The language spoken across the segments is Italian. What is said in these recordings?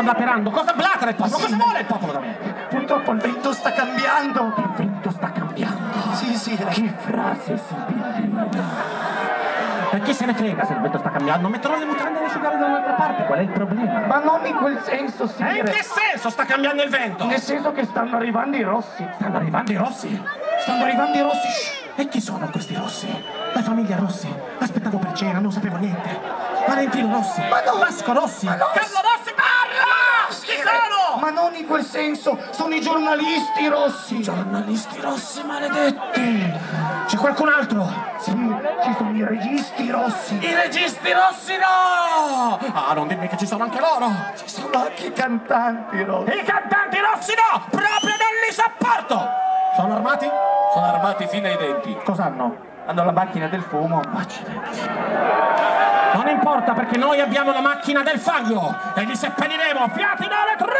blaterando? Cosa blatera il popolo? Cosa vuole il popolo da me? Purtroppo il vento sta cambiando. Il vento sta cambiando. Sì. Che frase sibillina. E chi se ne frega se il vento sta cambiando? Metterò le mutande ad asciugare da un'altra parte, qual è il problema? Ma non in quel senso, E in che senso sta cambiando il vento? Nel senso che stanno arrivando i rossi. Stanno arrivando i rossi? Stanno arrivando i rossi. Shh. E chi sono questi rossi? La famiglia Rossi. Aspettavo per cena, non sapevo niente. Valentino Rossi. Ma no. Vasco Rossi. Ma no. Carlo Rossi, parla! Chi sono? Ma non in quel senso, sono i giornalisti rossi. Giornalisti rossi maledetti. C'è qualcun altro? Sì, ci sono i registi rossi. I registi rossi no! Ah, non dimmi che ci sono anche loro. Ci sono anche i cantanti rossi. I cantanti rossi no! Proprio non li sopporto! Sono armati? Sono armati fino ai denti. Cos'hanno? Hanno la macchina del fumo. Accidenti. Non importa perché noi abbiamo la macchina del fango e li seppelliremo a fiati dalle trombe!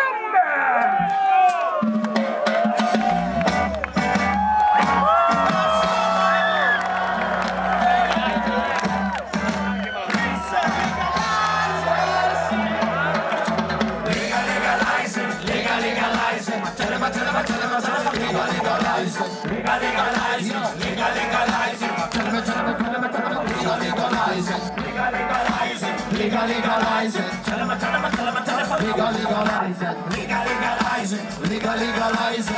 Legalize.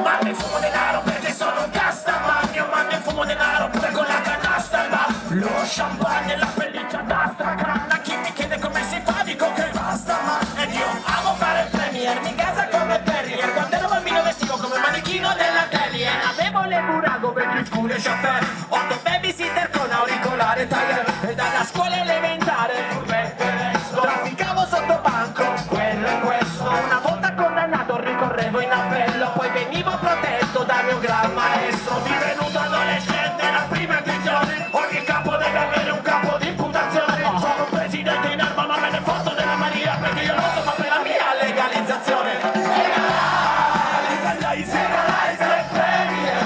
Manda il fumo denaro perché sono un castaman. Io mando il fumo denaro pure con la canasta. Lo champagne e la pelliccia d'Astrakhan. Chi mi chiede come si fa dico che basta ma. Ed io amo fare il premier, mi casa come Perrier. Quando ero bambino vestivo come manichino dell'atelier. Avevo le burago, vedi scure e chapelle. 8 babysitter con auricolare tagliere. E dalla scuola elementare furbette resto. Trafficavo sotto banco, quello e questo. Una volta condannato ricorrevo in appello. Poi venivo protetto dal mio gran maestro. Divenuto adolescente la prima edizione. Ogni capo deve avere un capo di imputazione. Sono un presidente in arma ma me ne foto della Maria. Perché io lotto ma per la mia legalizzazione. Legalize, legalize, premier.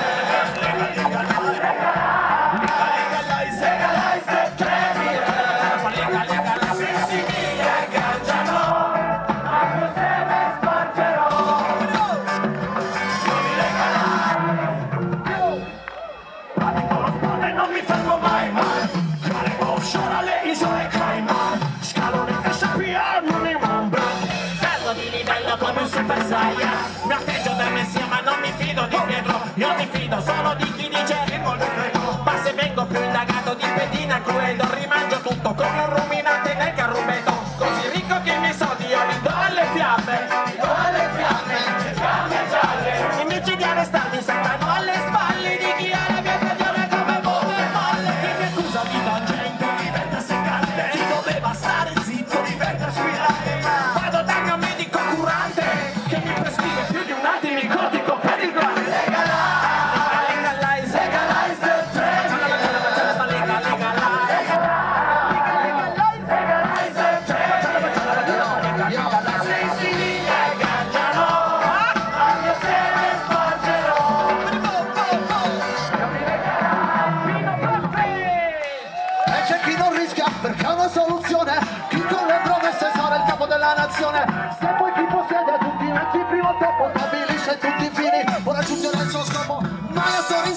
Mi atteggio da messia ma non mi fido di Pietro. Io mi fido solo di chi dice ma se vengo più indagato di pedina crudo. Rimangio tutto come un ruminante nel carrubetto. Così ricco che i miei soldi io li do alle fiamme. Le fiamme gialle. Invece di arrestarmi saltano alle spalle di chi ha la mia stagione come bombe molle. Chi mi accusa di tangente diventa seccante. Chi doveva stare zitto diventa squillante. Vado dal mio medico curante che mi prescrive più di un antinicotico per il glande. Legalize, legalize the trend. Legalize, legalize the trend. Se i civili agganciano, al mio seme spargerò. E c'è chi non rischia perché ha una soluzione. Chi con le promesse sarà il capo della nazione. Se poi chi possiede tutti i mezzi prima o dopo stabilisce tutti i fini. Può raggiungere il suo scopo. Ma io sono in